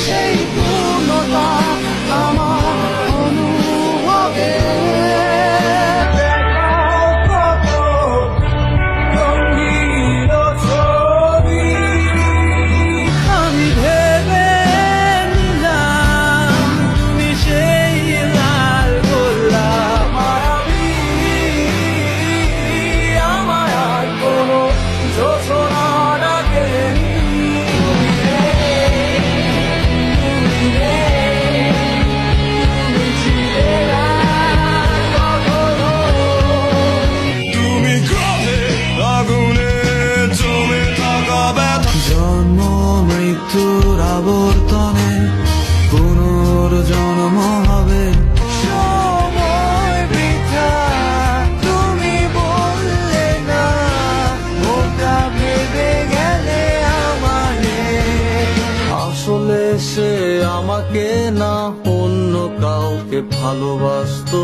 সেই পূর্ণতা আমার অনুভবে। আমি ভেবে নিলাম তুমি সেই লাল গোলাপ মায়াবী, আমার আর কোনো যোজনা ডাকেনি। তুমি ক্রোধে আগুনে জমে থাকা ব্যথা, জন্ম মৃত্যুর আবর্তনে পুনর্জন্ম হবে। সময় বৃথা তুমি বললে না, ওটা ভেবে গেলে আমারে। আসলে সে আমাকে না অন্য কাউকে ভালোবাসতো।